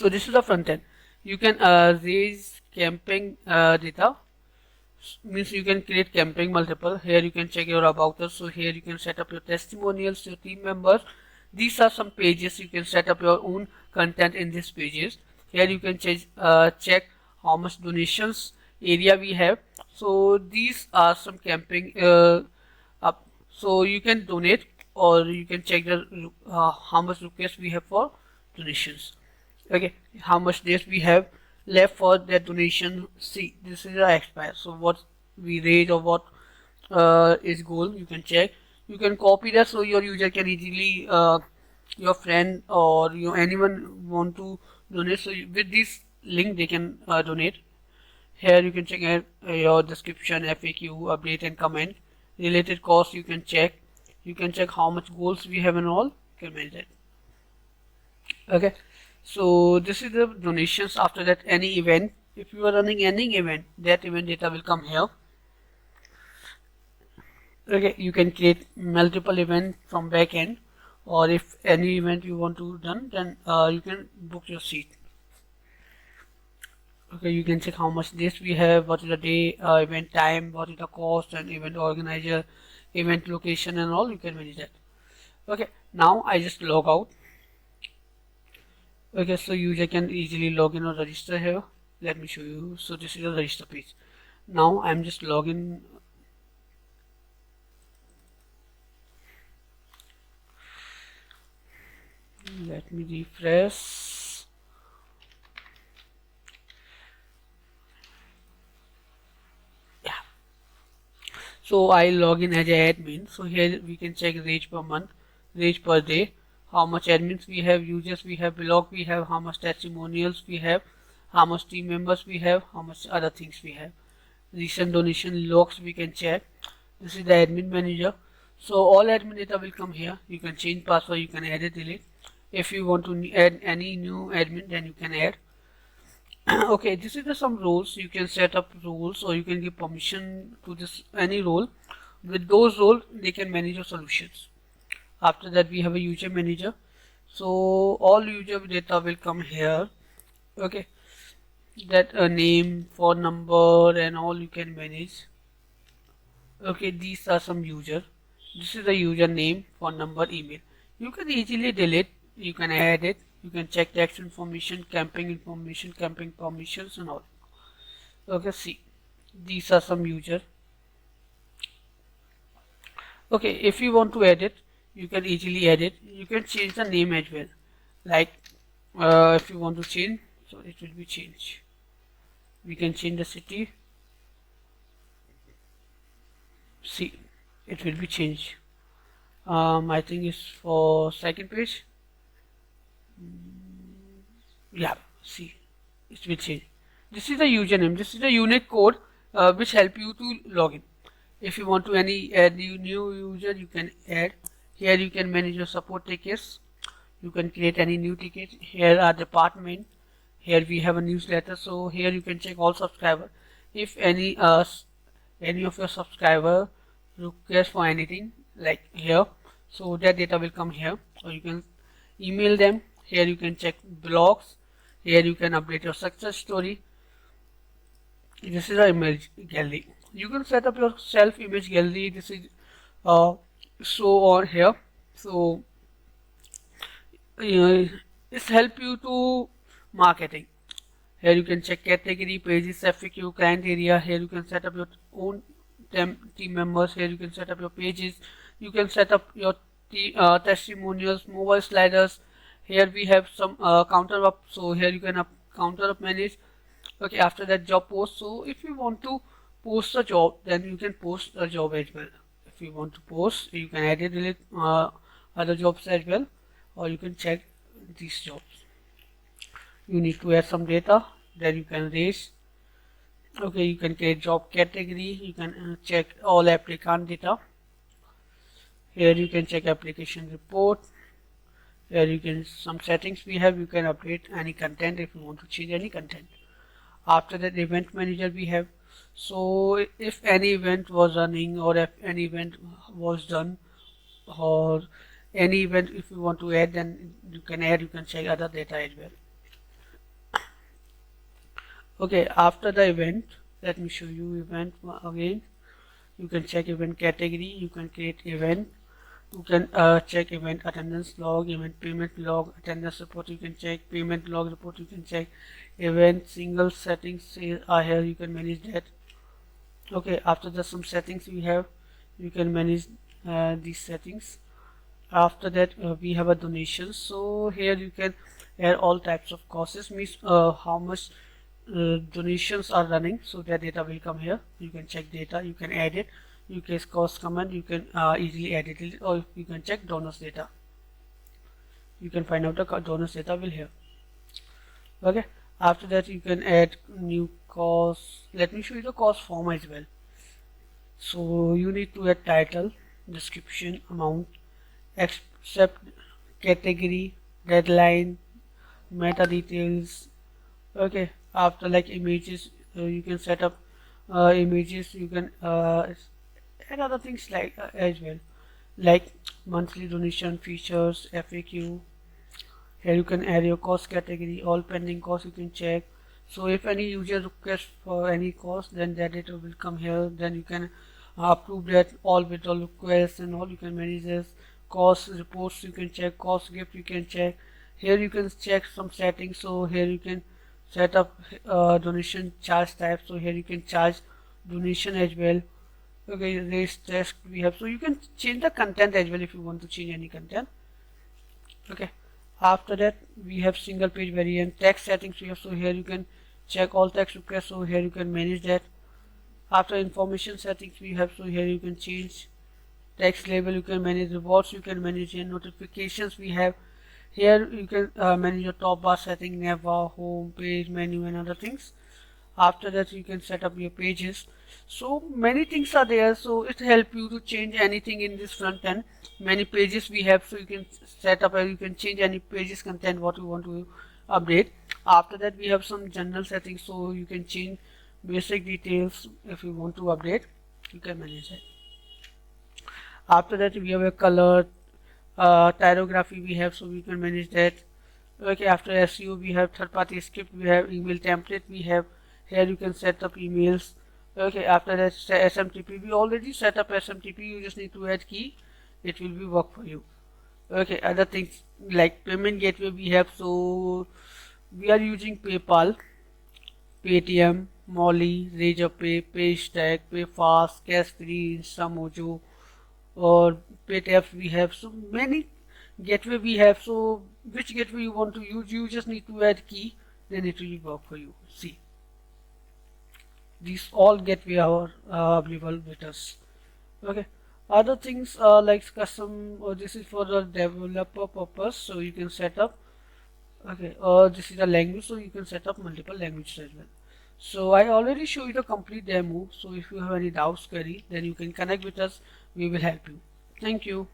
So this is the front end. You can raise camping data, means you can create camping multiple. Here you can check your about us. So here you can set up your testimonials, your team members. These are some pages. You can set up your own content in these pages. Here you can check how much donations area we have. So these are some camping up. So you can donate, or you can check the how much requests we have for donations. Okay, how much days we have left for that donation. See, this is the expire. So what we raise, or what is goal, you can check. You can copy that, so your user can easily your friend or anyone want to donate, so with this link they can donate. Here you can check your description, FAQ, update and comment. Related costs you can check. You can check how much goals we have and all. You can manage it. Okay, so this is the donations. After that, any event, if you are running any event, that event data will come here. Okay, you can create multiple events from backend, or if any event you want to done, then you can book your seat. Okay, you can check how much days we have, what is the day, event time, what is the cost, and event organizer, event location and all. You can manage that. Okay, now I just log out. Okay, so user can easily log in or register here. Let me show you. So this is the register page. Now I'm just logging. Let me refresh. Yeah. So I log in as an admin. So here we can check range per month, range per day, how much admins we have, users we have, blog we have, how much testimonials we have, how much team members we have, how much other things we have. Recent donation logs we can check. This is the admin manager. So all admin data will come here. You can change password, you can edit, delete. If you want to add any new admin, then you can add. Okay, this is some roles. You can set up roles, or you can give permission to this any role. With those roles, they can manage your solutions. After that, we have a user manager. So all user data will come here. Okay, that name, phone number and all you can manage. Okay, these are some user. This is the user name, phone number, email. You can easily delete, you can add it, you can check text information, camping permissions and all. Okay, see, these are some user. Okay, if you want to edit, you can easily edit. You can change the name as well. Like if you want to change, so it will be changed. We can change the city. See, it will be changed. I think it's for second page. Yeah, see, it will change. This is the username. This is the unique code which help you to log in. If you want to add new user, you can add. Here you can manage your support tickets. You can create any new ticket. Here are department. Here we have a newsletter. So here you can check all subscriber. If any of your subscriber request for anything, like here, so that data will come here. Or you can email them. Here you can check blogs. Here you can update your success story. This is our image gallery. You can set up your self image gallery. This is show on here. So it's help you to marketing. Here you can check category, pages, FAQ, client area. Here you can set up your own team members. Here you can set up your pages. You can set up your testimonials, mobile sliders. Here we have some counter up. So here you can counter up manage. Okay, after that, job post. So if you want to post a job, then you can post a job as well. If you want to post, you can edit delete other jobs as well, or you can check these jobs. You need to add some data, then you can raise. Okay, you can create job category. You can check all applicant data. Here you can check application report. Here you can some settings we have. You can update any content if you want to change any content. After that, event manager we have. So if any event was running, or if any event was done, or any event if you want to add, then you can add. You can check other data as well. Okay, after the event, let me show you event again. You can check event category, you can create event, you can check event attendance log, event payment log, attendance report you can check, payment log report you can check, event single settings are here, you can manage that. Okay, after the some settings we have, you can manage these settings. After that we have a donation, so here you can add all types of costs, means how much donations are running, so that data will come here. You can check data, you can add it, you can cost command, you can easily edit it, or you can check donors data. You can find out the donors data will here. Okay, after that you can add new cost. Let me show you the cost form as well. So you need to add title, description, amount, accept, category, deadline, meta details. Okay, after like images, you can set up images, you can add other things like as well, like monthly donation features, FAQ. Here you can add your cost category, all pending costs you can check. So if any user requests for any cost, then that data will come here. Then you can approve that all withdrawal requests and all. You can manage this. Cost reports you can check, cost gift you can check. Here you can check some settings. So here you can set up donation charge type. So here you can charge donation as well. Okay, raise text we have. So you can change the content as well if you want to change any content. Okay, after that we have single page variant, text settings we have. So here you can check all text requests, so here you can manage that. After information settings we have, so here you can change text label, you can manage rewards, you can manage your notifications we have. Here you can manage your top bar setting, nav, home page, menu and other things. After that you can set up your pages. So many things are there, so it help you to change anything in this front end. Many pages we have, so you can set up and you can change any pages content what you want to update. After that we have some general settings, so you can change basic details. If you want to update, you can manage it. After that we have a color, typography we have, so we can manage that. Okay, after SEO we have third party script, we have email template we have. Here you can set up emails. Okay, after that SMTP, we already set up SMTP, you just need to add key, it will be work for you. Okay, other things like payment gateway we have, so we are using PayPal, Paytm, Molly, Razorpay, Paystack, Payfast, Cashfree, InstaMojo, or Paytaps we have. So many gateway we have, so which gateway you want to use, you just need to add key, then it will work for you. See, these all gateway are available with us. Okay, other things like custom, this is for the developer purpose, so you can set up. Okay, this is a language, so you can set up multiple languages as well. So I already showed you the complete demo, so if you have any doubts, query, then you can connect with us, we will help you. Thank you.